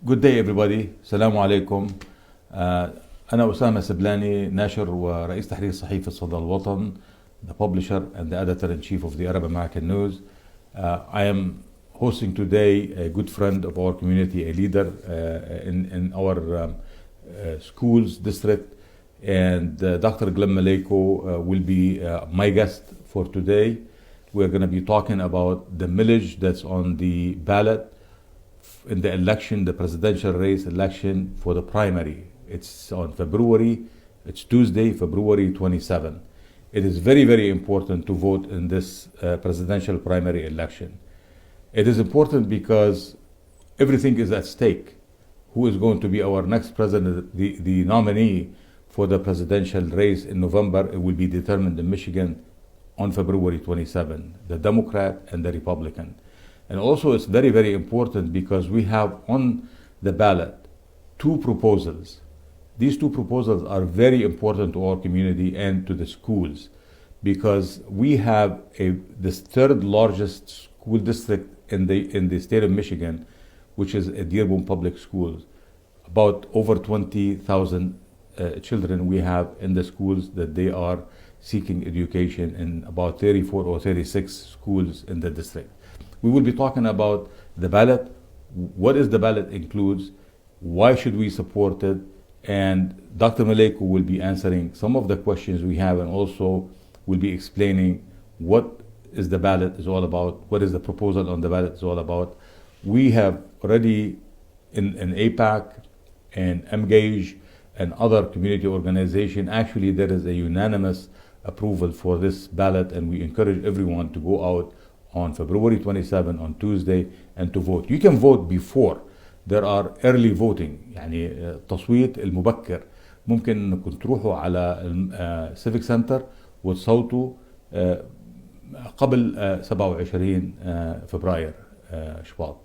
Good day everybody. Assalamu alaikum. أنا أسامة سبلاني, ناشر ورئيس تحرير صحيفة صدى الوطن, the publisher and the editor-in-chief of the Arab American News. I am hosting today a good friend of our community, a leader in our schools district, and Dr. Maleyko will be my guest for today. We're going to be talking about the millage that's on the ballot in the election, the presidential race election for the primary. It's on February, it's Tuesday, February 27. It is very, very important to vote in this presidential primary election. It is important because everything is at stake. Who is going to be our next president, the nominee for the presidential race in November, it will be determined in Michigan on February 27, the Democrat and the Republican. And also it's very, very important because we have on the ballot two proposals. These two proposals are very important to our community and to the schools because we have this third largest school district in the state of Michigan, which is a Dearborn Public Schools. About over 20,000 children we have in the schools that they are seeking education in about 34 or 36 schools in the district. We will be talking about the ballot, what is the ballot includes, why should we support it, and Dr. Maleyko will be answering some of the questions we have and also will be explaining what is the ballot is all about, what is the proposal on the ballot is all about. We have already in APAC and Engage and other community organization, actually there is a unanimous approval for this ballot, and we encourage everyone to go out on February 27 on Tuesday and to vote. You can vote before. There are early voting, يعني التصويت المبكر. ممكن انكم تروحوا على civic center وتصوتوا قبل 27 فبراير شباط.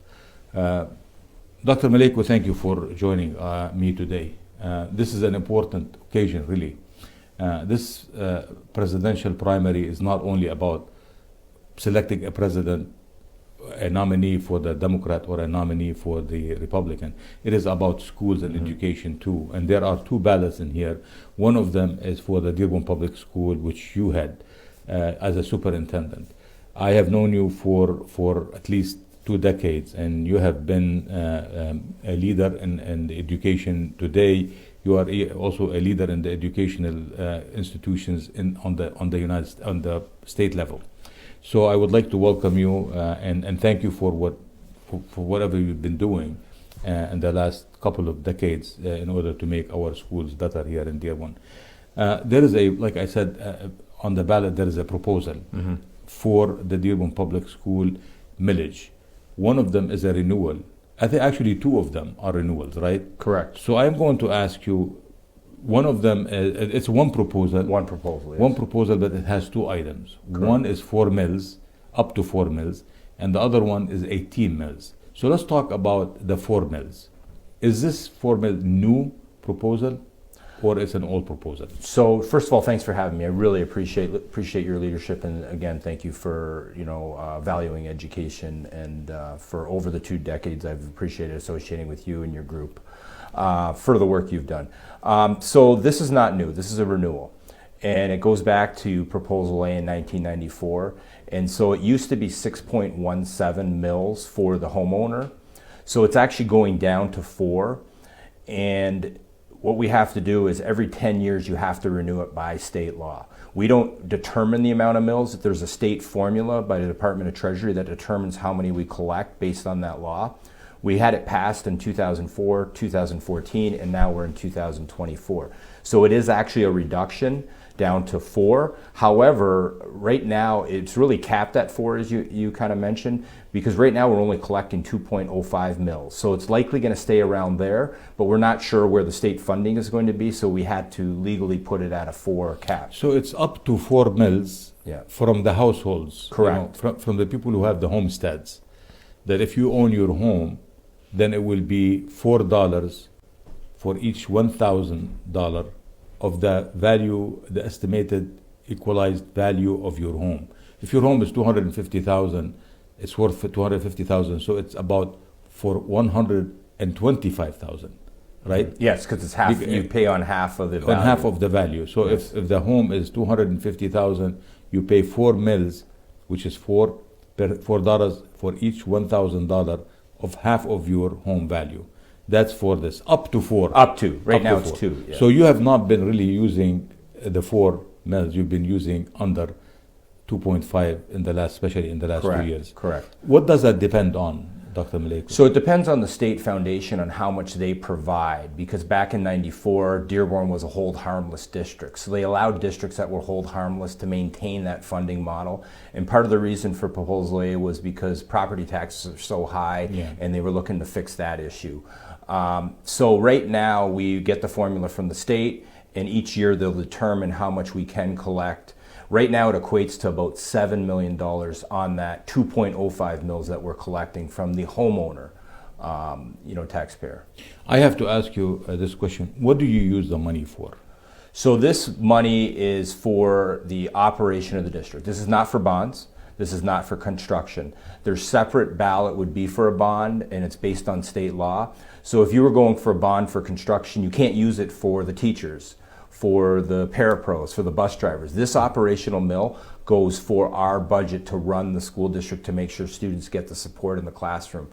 Dr. Maleyko, thank you for joining me today. This is an important occasion, really. This presidential primary is not only about selecting a president, a nominee for the Democrat or a nominee for the Republican. It is about schools and education too. And there are two ballots in here. One of them is for the Dearborn Public School, which you had as a superintendent. I have known you for at least 2 decades, and you have been a leader in education today. You are also a leader in the educational institutions on the state level. So I would like to welcome you and thank you for whatever you've been doing in the last couple of decades in order to make our schools better here in Dearborn. There is like I said, on the ballot there is a proposal for the Dearborn Public School millage. One of them is a renewal. I think actually two of them are renewals, right? Correct. So I'm going to ask you, one of them, it's one proposal. One proposal, yes. One proposal, but it has 2 items. Correct. One is 4 mills, up to 4 mills, and the other one is 18 mills. So let's talk about the 4 mills. Is this 4 mill new proposal, or is it an old proposal? So first of all, thanks for having me. I really appreciate your leadership, and again, thank you for valuing education, and for over the 2 decades I've appreciated associating with you and your group. For the work you've done. So this is not new, this is a renewal. And it goes back to Proposal A in 1994. And so it used to be 6.17 mills for the homeowner. So it's actually going down to 4. And what we have to do is every 10 years you have to renew it by state law. We don't determine the amount of mills. There's a state formula by the Department of Treasury that determines how many we collect based on that law. We had it passed in 2004, 2014, and now we're in 2024. So it is actually a reduction down to 4. However, right now it's really capped at 4, as you kind of mentioned, because right now we're only collecting 2.05 mills. So it's likely going to stay around there, but we're not sure where the state funding is going to be, so we had to legally put it at a 4 cap. So it's up to 4 mills from the households. Correct. From the people who have the homesteads. That if you own your home, then it will be $4 for each $1,000 of the value, the estimated equalized value of your home. If your home is $250,000, it's worth $250,000. So it's about for $100 $225,000, right? Yes, because it's half. You pay on half of the value. On half of the value. So Yes. if the home is $250,000, you pay 4 mils, which is $4 for each $1,000 of half of your home value. That's for this, up to 4. Up to. Right Up now to it's 4. 2. Yeah. So you have not been really using the 4 mils. You've been using under 2.5 in the last, especially in the last Correct. 2 years. Correct. What does that depend on, Dr. Maleyko? So it depends on the state foundation on how much they provide, because back in '94, Dearborn was a hold harmless district. So they allowed districts that were hold harmless to maintain that funding model. And part of the reason for Proposal A was because property taxes are so high, Yeah. and they were looking to fix that issue. So right now we get the formula from the state, and each year they'll determine how much we can collect. Right now it equates to about $7 million on that 2.05 mils that we're collecting from the homeowner, taxpayer. I have to ask you this question. What do you use the money for? So this money is for the operation of the district. This is not for bonds. This is not for construction. Their separate ballot would be for a bond, and it's based on state law. So if you were going for a bond for construction, you can't use it for the teachers, for the parapros, for the bus drivers. This operational mill goes for our budget to run the school district to make sure students get the support in the classroom.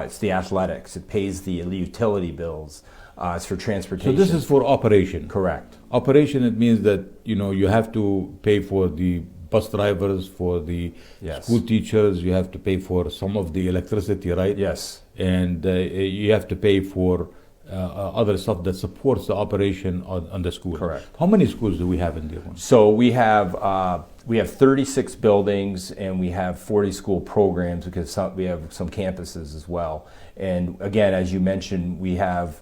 It's the athletics. It pays the utility bills. It's for transportation. So this is for operation. Correct. Operation, it means that you have to pay for the bus drivers, for the Yes. school teachers. You have to pay for some of the electricity, right? Yes. And you have to pay for other stuff that supports the operation on the school. Correct. How many schools do we have in Dearborn? So we have 36 buildings, and we have 40 school programs, because we have some campuses as well. And again, as you mentioned, we have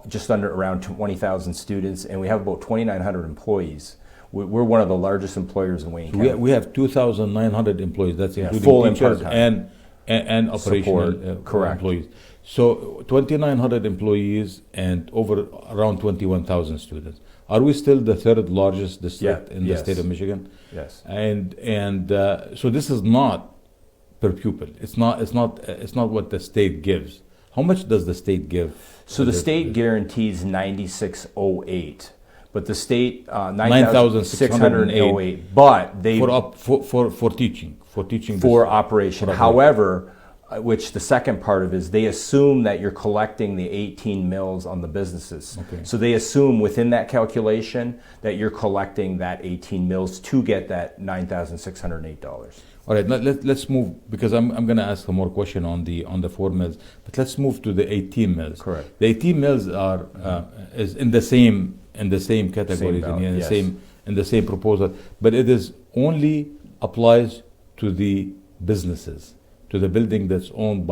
just under around 20,000 students, and we have about 2,900 employees. We're one of the largest employers in Wayne County. We have 2,900 employees. That's including full and teachers part-time. and operational Correct. employees. So 2,900 employees and around 21,000 students. Are we still the third largest district in the Yes. state of Michigan? Yes. And so this is not per pupil. It's not what the state gives. How much does the state give? So the state guarantees 9,608, but the state 9,608. But they for teaching for operation. However, which the second part of is they assume that you're collecting the 18 mils on the businesses. Okay. So they assume within that calculation that you're collecting that 18 mils to get that $9,608. All right, let's move, because I'm going to ask a more question on the 4 mils, but let's move to the 18 mils. Correct. The 18 mils are is in the same categories, ballot, in the yes. same proposal, but it is only applies to the businesses, to the building that's owned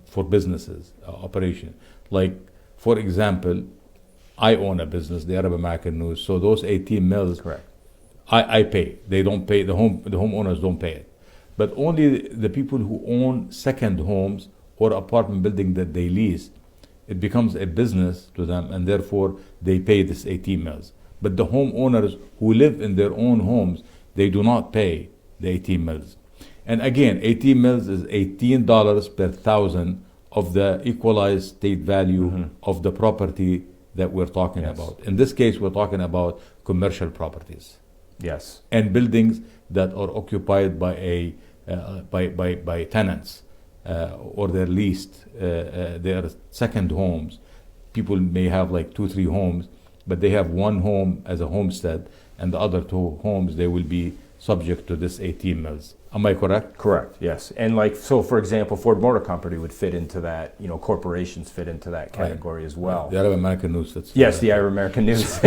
for businesses operation. Like, for example, I own a business, the Arab American News. So those 18 mils, Correct. I pay. They don't pay. The homeowners don't pay it. But only the people who own second homes or apartment building that they lease, it becomes a business to them, and therefore they pay this 18 mils. But the homeowners who live in their own homes, they do not pay the 18 mils. And again, 18 mils is $18 per thousand of the equalized state value of the property that we're talking Yes. about. In this case, we're talking about commercial properties Yes. and buildings that are occupied by by tenants or they're leased. They're second homes. People may have like 2-3 homes, but they have one home as a homestead, and the other 2 homes they will be subject to this 18 mils. Am I correct? Correct, yes. And so for example, Ford Motor Company would fit into that, corporations fit into that category as well. The Arab American News. Yes, the Arab American News.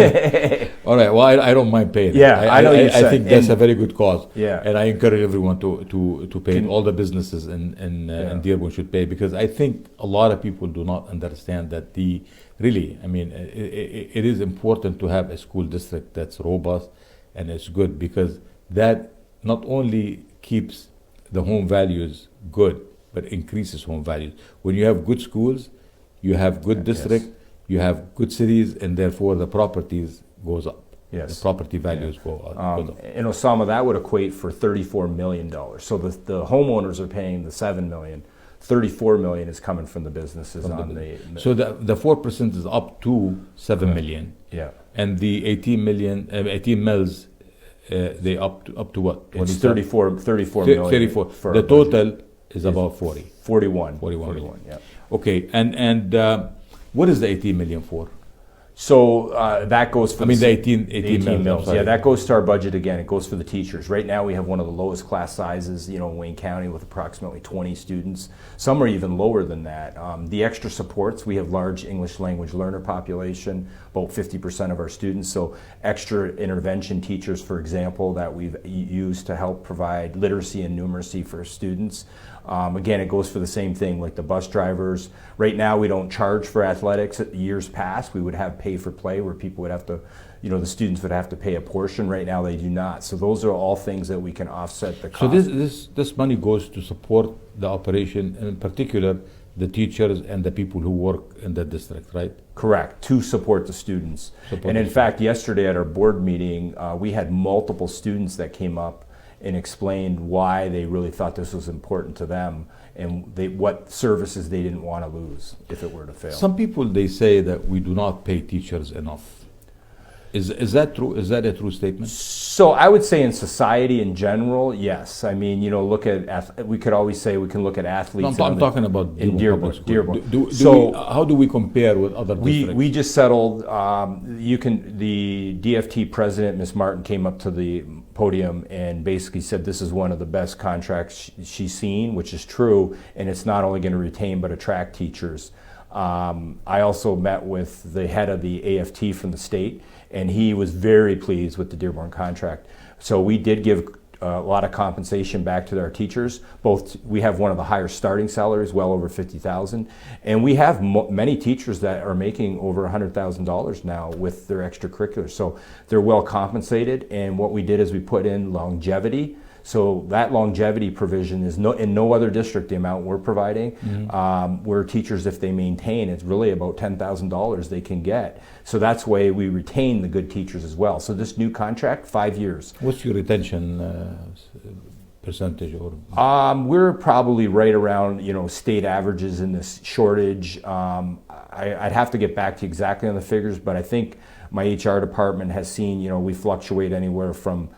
All right. Well, I don't mind paying. Yeah, I know you I said. think that's a very good cause. Yeah. And I encourage everyone to pay. All the businesses in Dearborn should pay, because I think a lot of people do not understand that it is important to have a school district that's robust and it's good, because that not only keeps the home values good, but increases home values. When you have good schools, you have good district, you have good cities, and therefore the properties goes up. Yes. The property values go up. And Osama, that would equate for $34 million. So the homeowners are paying the $7 million. 34 million is coming from the businesses on the. So the 4% is up to 7 million. Yeah. And the 18 million, 18 mils, they up to what? It's 34 million. 34. The total is about 40. 41. 41. Yeah. Okay, and what is the 18 million for? So that goes for the 18 mils. Yeah, that goes to our budget again. It goes for the teachers. Right now we have one of the lowest class sizes, in Wayne County with approximately 20 students. Some are even lower than that. The extra supports, we have large English language learner population, about 50% of our students. So extra intervention teachers, for example, that we've used to help provide literacy and numeracy for students. Again, it goes for the same thing, like the bus drivers. Right now, we don't charge for athletics. Years past, we would have pay for play where people would have to, the students would have to pay a portion. Right now, they do not. So those are all things that we can offset the cost. So this money goes to support the operation, and in particular, the teachers and the people who work in the district, right? Correct, to support the students. And in fact, yesterday at our board meeting, we had multiple students that came up and explained why they really thought this was important to them and what services they didn't want to lose if it were to fail. Some people, they say that we do not pay teachers enough. Is that true? Is that a true statement? So I would say in society in general, yes. I mean, look at, we could always say we can look at athletes. No, I'm talking about in Dearborn. How do we compare with other districts? We just settled, the DFT president, Ms. Martin, came up to the podium and basically said this is one of the best contracts she's seen, which is true, and it's not only going to retain but attract teachers. I also met with the head of the AFT from the state, and he was very pleased with the Dearborn contract. So we did give a lot of compensation back to our teachers. We have one of the higher starting salaries, well over $50,000, and we have many teachers that are making over $100,000 now with their extracurriculars. So they're well compensated, and what we did is we put in longevity. So that longevity provision is in no other district the amount we're providing. Mm-hmm. Where teachers, if they maintain, it's really about $10,000 they can get. So that's why we retain the good teachers as well. So this new contract, 5 years. What's your retention percentage? Or we're probably right around state averages in this shortage. I'd have to get back to you exactly on the figures, but I think my HR department has seen we fluctuate anywhere from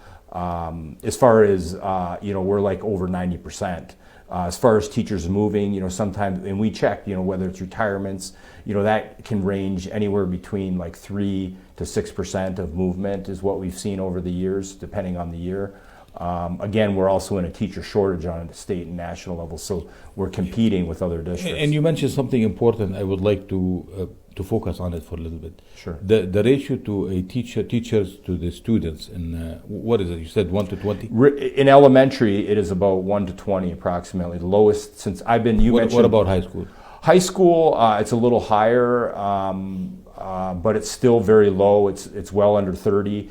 as far as we're like over 90%. As far as teachers moving, sometimes, and we check, whether it's retirements, that can range anywhere between like 3 to 6% of movement is what we've seen over the years, depending on the year. Again, we're also in a teacher shortage on a state and national level, so we're competing with other districts. And you mentioned something important. I would like to focus on it for a little bit. Sure. The ratio to a teachers to the students, and what is it? You said 1 to 20? In elementary, it is about 1 to 20 approximately. The lowest since I've been. What about high school? High school, it's a little higher, but it's still very low. It's well under 30.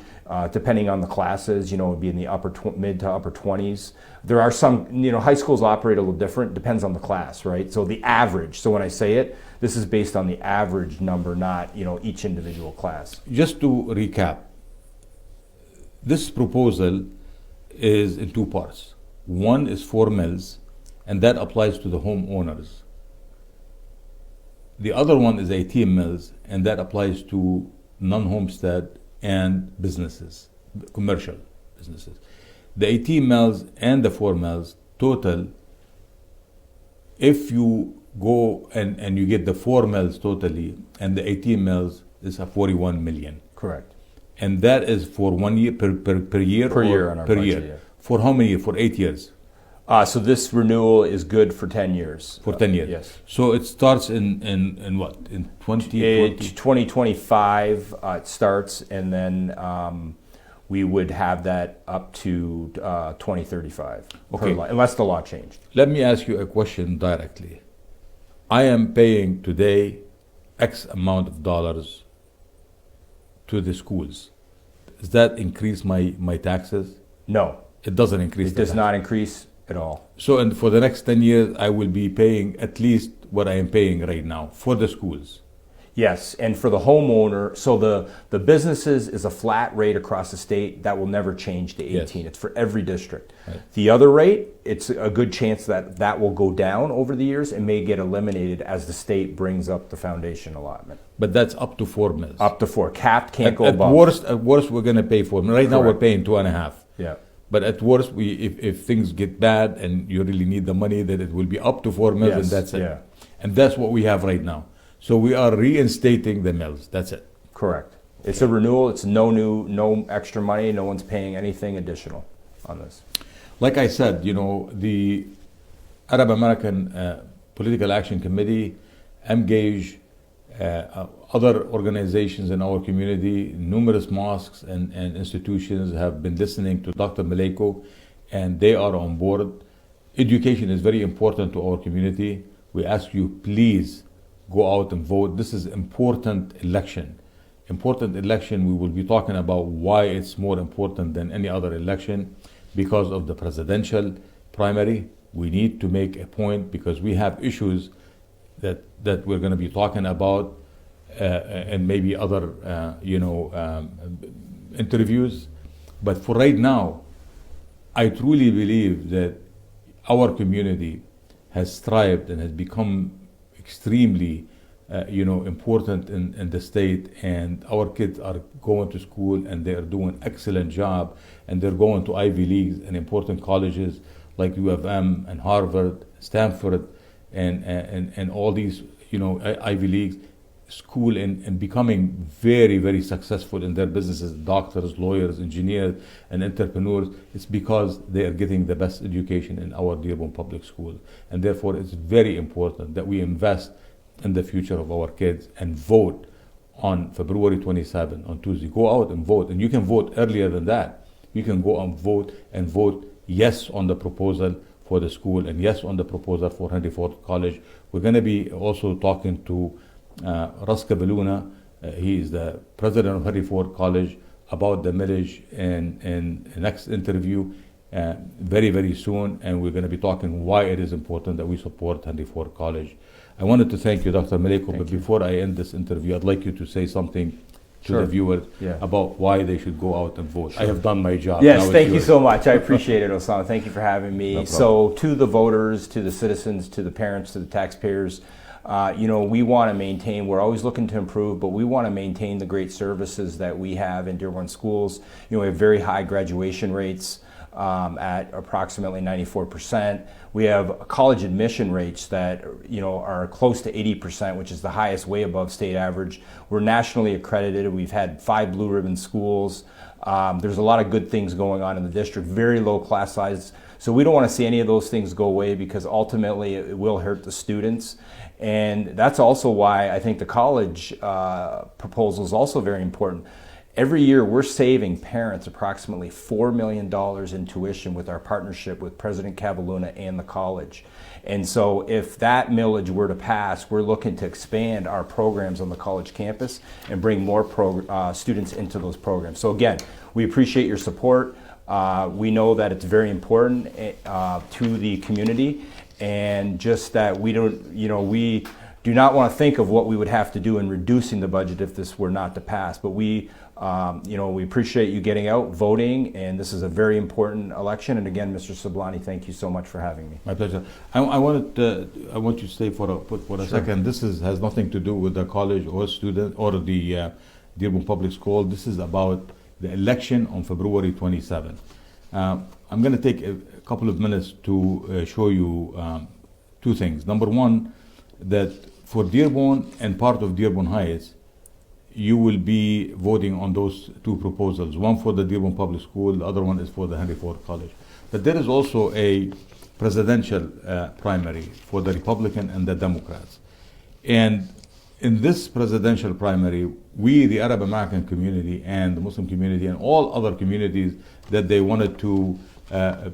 Depending on the classes, it would be in the mid to upper 20s. There are some, high schools operate a little different, depends on the class, right? So the average, so when I say it, this is based on the average number, not, each individual class. Just to recap, this proposal is in two parts. One is 4 mills, and that applies to the homeowners. The other one is 18 mills, and that applies to non-homestead and businesses, commercial businesses. The 18 mills and the 4 mills total, if you go and you get the 4 mills totally and the 18 mills, is a 41 million. Correct. And that is for 1 year per year? Per year on our per budget, year. Yeah. For how many years? For 8 years? So this renewal is good for 10 years. For 10 years? Yes. So it starts in what? In 2020? 2025 it starts, and then we would have that up to 2035, okay. Unless the law changed. Let me ask you a question directly. I am paying today X amount of dollars to the schools. Does that increase my taxes? No. It doesn't increase. It does not increase at all. So for the next 10 years, I will be paying at least what I am paying right now for the schools. Yes, and for the homeowner, so the businesses is a flat rate across the state that will never change to 18. Yes. It's for every district. Right. The other rate, it's a good chance that that will go down over the years and may get eliminated as the state brings up the foundation allotment. But that's up to 4 mils. Up to 4, capped, can't go At above. worst, we're going to pay 4 mils. Right now, we're Correct. paying 2.5. Yeah. But at worst, if things get bad and you really need the money, then it will be up to 4 mils, Yes, and that's it. yeah. And that's what we have right now. So we are reinstating the mills. That's it. Correct. It's a renewal. It's no extra money. No one's paying anything additional on this. Like I said, the Arab American Political Action Committee, engage other organizations in our community. Numerous mosques and institutions have been listening to Dr. Maleyko, and they are on board. Education is very important to our community. We ask you, please go out and vote. This is important election. Important election. We will be talking about why it's more important than any other election because of the presidential primary. We need to make a point because we have issues that we're going to be talking about and maybe other interviews. But for right now, I truly believe that our community has thrived and has become extremely important in the state, and our kids are going to school and they are doing excellent job, and they're going to Ivy Leagues and important colleges like U of M and Harvard, Stanford, and all these Ivy Leagues school and becoming very, very successful in their businesses, doctors, lawyers, engineers, and entrepreneurs. It's because they are getting the best education in our Dearborn Public School. And therefore, it's very important that we invest in the future of our kids and vote on February 27 on Tuesday. Go out and vote. And you can vote earlier than that. You can go and vote yes on the proposal for the school and yes on the proposal for Henry Ford College. We're going to be also talking to Russ Cabaluna. He is the president of Henry Ford College, about the millage in the next interview very, very soon. And we're going to be talking why it is important that we support Henry Ford College. I wanted to thank you, Dr. Maleyko, but before I end this interview, I'd like you to say something to the viewers about why they should go out and vote. I have done my job. Yes, thank you so much. I appreciate it, Osama. Thank you for having me. No so to the voters, to the citizens, to the parents, to the taxpayers, we want to maintain, we're always looking to improve, but we want to maintain the great services that we have in Dearborn schools. We have very high graduation rates at approximately 94%. We have college admission rates that are close to 80%, which is the highest, way above state average. We're nationally accredited. We've had 5 blue ribbon schools. There's a lot of good things going on in the district, very low class size. So we don't want to see any of those things go away because ultimately it will hurt the students. And that's also why I think the college proposal is also very important. Every year we're saving parents approximately $4 million in tuition with our partnership with President Cabaluna and the college. And so if that millage were to pass, we're looking to expand our programs on the college campus and bring more students into those programs. So again, we appreciate your support. We know that it's very important to the community, and just that we don't, we do not want to think of what we would have to do in reducing the budget if this were not to pass. But we appreciate you getting out, voting, and this is a very important election. And again, Mr. Sablani, thank you so much for having me. My pleasure. I want you to stay for a second. This has nothing to do with the college or student or the Dearborn Public School. This is about the election on February 27. I'm going to take a couple of minutes to show you 2 things. Number one, that for Dearborn and part of Dearborn Heights, you will be voting on those 2 proposals. One for the Dearborn Public School, the other one is for the Henry Ford College. But there is also a presidential primary for the Republican and the Democrats. And in this presidential primary, we, the Arab American community and the Muslim community and all other communities, that they wanted to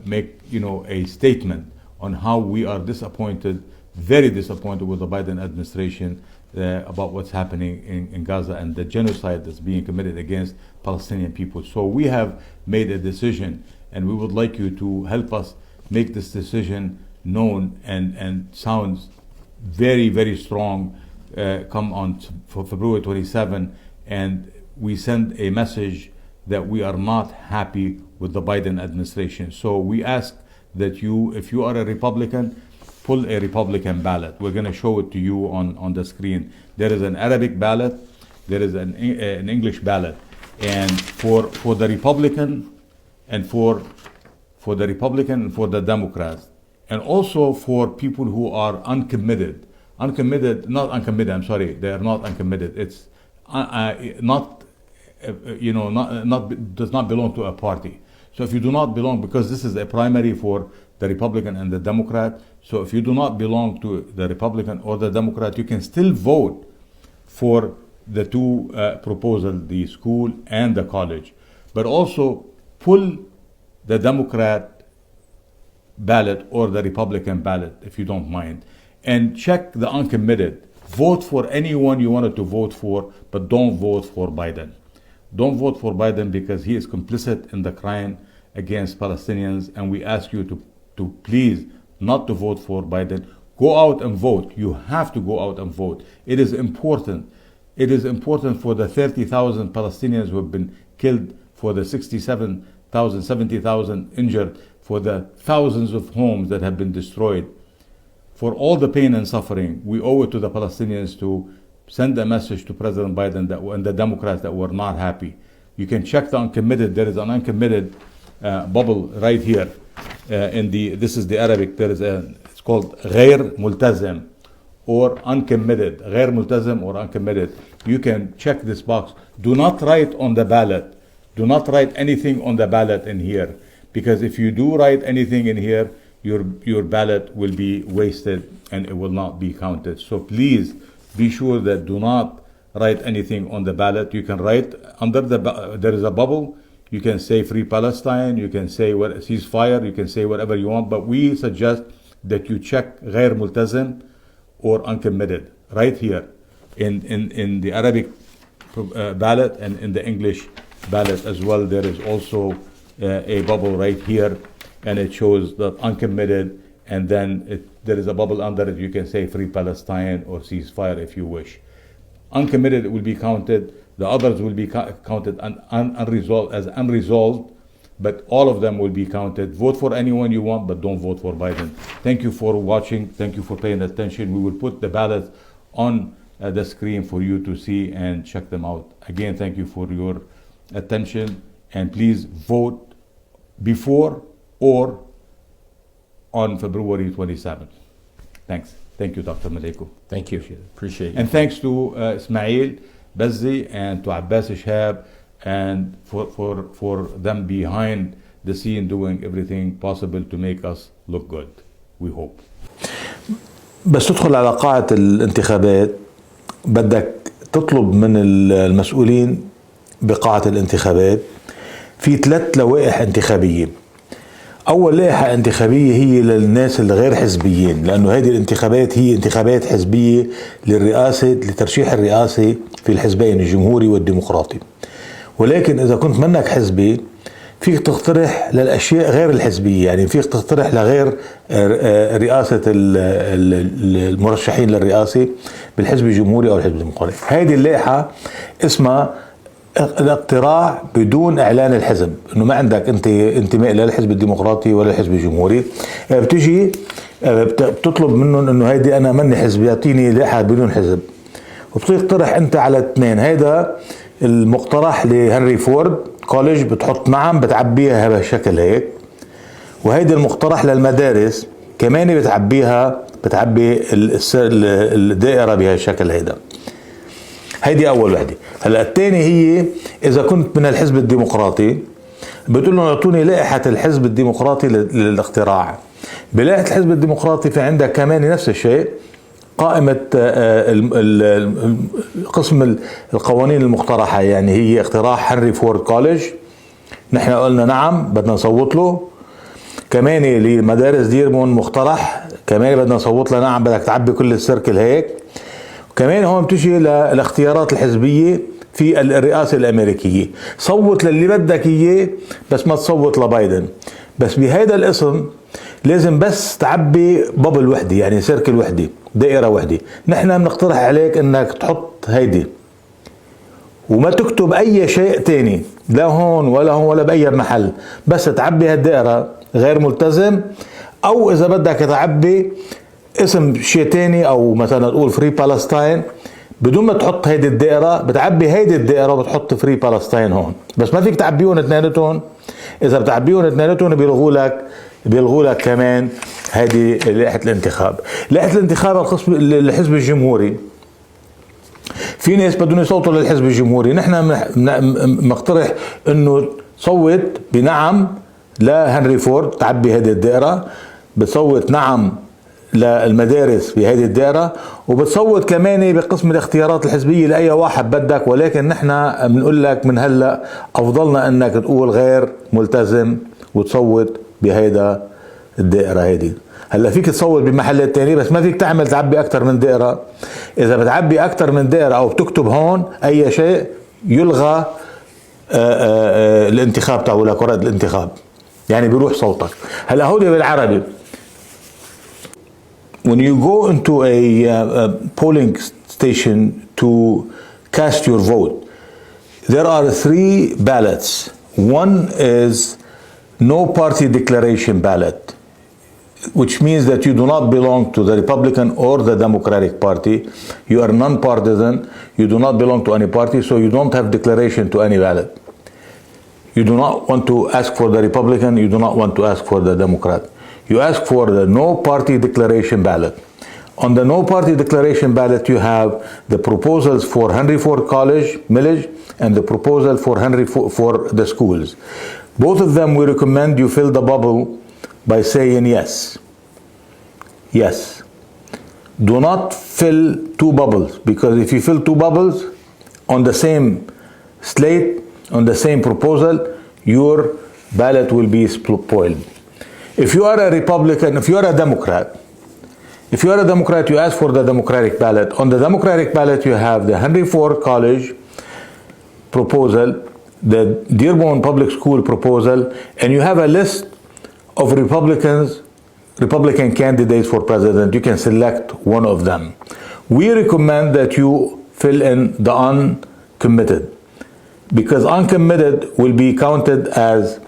make a statement on how we are disappointed, very disappointed with the Biden administration about what's happening in Gaza and the genocide that's being committed against Palestinian people. So we have made a decision, and we would like you to help us make this decision known and sounds very, very strong come on for February 27, and we send a message that we are not happy with the Biden administration. So we ask that you, if you are a Republican, pull a Republican ballot. We're going to show it to you on the screen. There is an Arabic ballot, there is an English ballot, and for the Republican and for the Republican and for the Democrats, and also for people who are uncommitted. They are not uncommitted. It's not does not belong to a party. So if you do not belong, because this is a primary for the Republican and the Democrat, so if you do not belong to the Republican or the Democrat, you can still vote for the two proposals, the school and the college. But also pull the Democrat ballot or the Republican ballot, if you don't mind, and check the uncommitted. Vote for anyone you wanted to vote for, but don't vote for Biden. Don't vote for Biden because he is complicit in the crime against Palestinians, and we ask you to please not to vote for Biden. Go out and vote. You have to go out and vote. It is important. It is important for the 30,000 Palestinians who have been killed, for the 67,000, 70,000 injured, for the thousands of homes that have been destroyed. For all the pain and suffering, we owe it to the Palestinians to send a message to President Biden and the Democrats that we're not happy. You can check the uncommitted. There is an uncommitted bubble right here. This is the Arabic. It's called غير ملتزم or uncommitted. غير ملتزم or uncommitted. You can check this box. Do not write on the ballot. Do not write anything on the ballot in here, because if you do write anything in here, your ballot will be wasted and it will not be counted. So please be sure that do not write anything on the ballot. You can write under there is a bubble. You can say Free Palestine. You can say ceasefire. You can say whatever you want. But we suggest that you check غير ملتزم or uncommitted right here in the Arabic ballot and in the English ballot as well. There is also a bubble right here, and it shows that uncommitted, and then there is a bubble under it. You can say Free Palestine or ceasefire if you wish. Uncommitted will be counted. The others will be counted as unresolved, but all of them will be counted. Vote for anyone you want, but don't vote for Biden. Thank you for watching. Thank you for paying attention. We will put the ballots on the screen for you to see and check them out. Again, thank you for your attention, and please vote before or on February 27th. Thanks. Thank you, Dr. Maleyko. Thank you. Appreciate it. And thanks to Ismail Bazzi and to Abbas Shahab, and for them behind the scene doing everything possible to make us look good. We hope. بس تدخل على قاعة الانتخابات بدك تطلب من المسؤولين بقاعة الانتخابات في 3 لوائح انتخابية. أول لائحة انتخابية هي للناس الغير حزبيين، لأنه هذه الانتخابات هي انتخابات حزبية لترشيح الرئاسة في الحزبين الجمهوري والديمقراطي. ولكن إذا كنت منك حزبي فيك تقترح للأشياء غير الحزبية، يعني فيك تقترح لغير رئاسة المرشحين للرئاسة بالحزب الجمهوري أو الحزب الديمقراطي. هذه اللائحة اسمها الاقتراع بدون اعلان الحزب، انه ما عندك انت انتماء لا للحزب الديمقراطي ولا الحزب الجمهوري، بتجي بتطلب منهم انه هيدي انا ماني حزب، يعطيني لائحه بدون حزب، وبتقترح انت على 2. هيدا المقترح لهنري فورد كوليج، بتحط نعم بتعبيها بهالشكل هيك، وهيدي المقترح للمدارس كمان بتعبي الدائره بهالشكل هيدا. هيدي أول وحدة. هلا الثانية هي إذا كنت من الحزب الديمقراطي بتقول لهم اعطوني لائحة الحزب الديمقراطي للاقتراع. بلائحة الحزب الديمقراطي في عندك كمان نفس الشيء، قائمة قسم القوانين المقترحة، يعني هي اقتراح هنري فورد كوليج، نحن قلنا نعم بدنا نصوت له. كمان لمدارس ديربون مقترح، كمان بدنا نصوت له نعم، بدك تعبي كل السيركل هيك. كمان هون بتجي للاختيارات الحزبية في الرئاسة الأمريكية، صوت للي بدك إياه بس ما تصوت لبايدن. بس بهيدا الاسم لازم بس تعبي بابل وحده، يعني سيركل وحده، دائره وحده. نحن بنقترح عليك انك تحط هيدي وما تكتب اي شيء تاني، لا هون ولا هون ولا باي محل، بس تعبي هالدائره غير ملتزم، او اذا بدك تعبي اسم شيء تاني، او مثلا تقول فري بالستاين بدون ما تحط هيدي الدائره، بتعبي هيدي الدائره وبتحط فري بالستاين هون، بس ما فيك تعبيهم اثنيناتهم. اذا بتعبيهم اثنيناتهم بيلغوا لك كمان هيدي لائحه الانتخاب. لائحه الانتخاب الخاص الحزب الجمهوري، في ناس بدهم يصوتوا للحزب الجمهوري، نحن مقترح انه تصوت بنعم لهنري فورد، تعبي هذه الدائره، بتصوت نعم للمدارس بهذه الدائره، وبتصوت كمان بقسم الاختيارات الحزبيه لاي واحد بدك، ولكن نحن بنقول لك من هلا افضلنا انك تقول غير ملتزم وتصوت بهيدا الدائره هيدي. هلا فيك تصوت بمحلات تانية، بس ما فيك تعبي اكثر من دائره. اذا بتعبي اكثر من دائره او بتكتب هون اي شيء يلغى الانتخاب تبعولك، ورقه الانتخاب، يعني بيروح صوتك. هلا هودي بالعربي. When you go into a polling station to cast your vote, there are 3 ballots. One is no party declaration ballot, which means that you do not belong to the Republican or the Democratic Party. You are non-partisan. You do not belong to any party, so you don't have declaration to any ballot. You do not want to ask for the Republican. You do not want to ask for the Democrat. You ask for the no party declaration ballot. On the no party declaration ballot, you have the proposals for Henry Ford College millage and the proposal for for the schools. Both of them, we recommend you fill the bubble by saying yes. Yes. Do not fill 2 bubbles, because if you fill 2 bubbles on the same slate, on the same proposal, your ballot will be spoiled. If you are a Republican, if you are a Democrat, you ask for the Democratic ballot. On the Democratic ballot, you have the Henry Ford College proposal, the Dearborn Public School proposal, and you have a list of Republican candidates for president. You can select one of them. We recommend that you fill in the uncommitted, because uncommitted will be counted as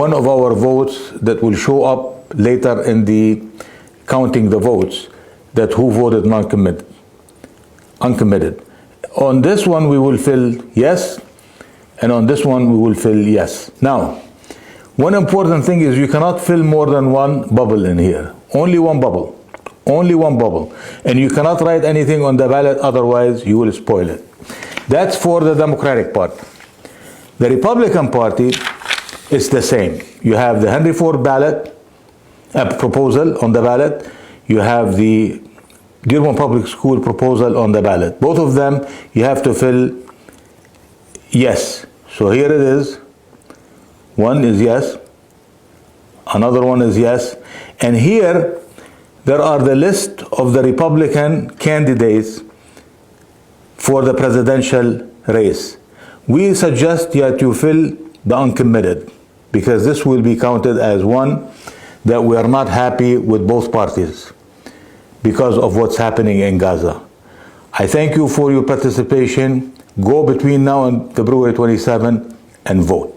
one of our votes that will show up later in the counting the votes, that who voted uncommitted. On this one we will fill yes, and on this one we will fill yes. Now, one important thing is you cannot fill more than 1 bubble in here. Only one bubble. Only one bubble. And you cannot write anything on the ballot, otherwise you will spoil it. That's for the Democratic Party. The Republican Party is the same. You have the Henry Ford ballot proposal on the ballot. You have the Dearborn Public School proposal on the ballot. Both of them you have to fill yes. So here it is. One is yes. Another one is yes. And here there are the list of the Republican candidates for the presidential race. We suggest that you fill the uncommitted, because this will be counted as one that we are not happy with both parties because of what's happening in Gaza. I thank you for your participation. Go between now and February 27 and vote.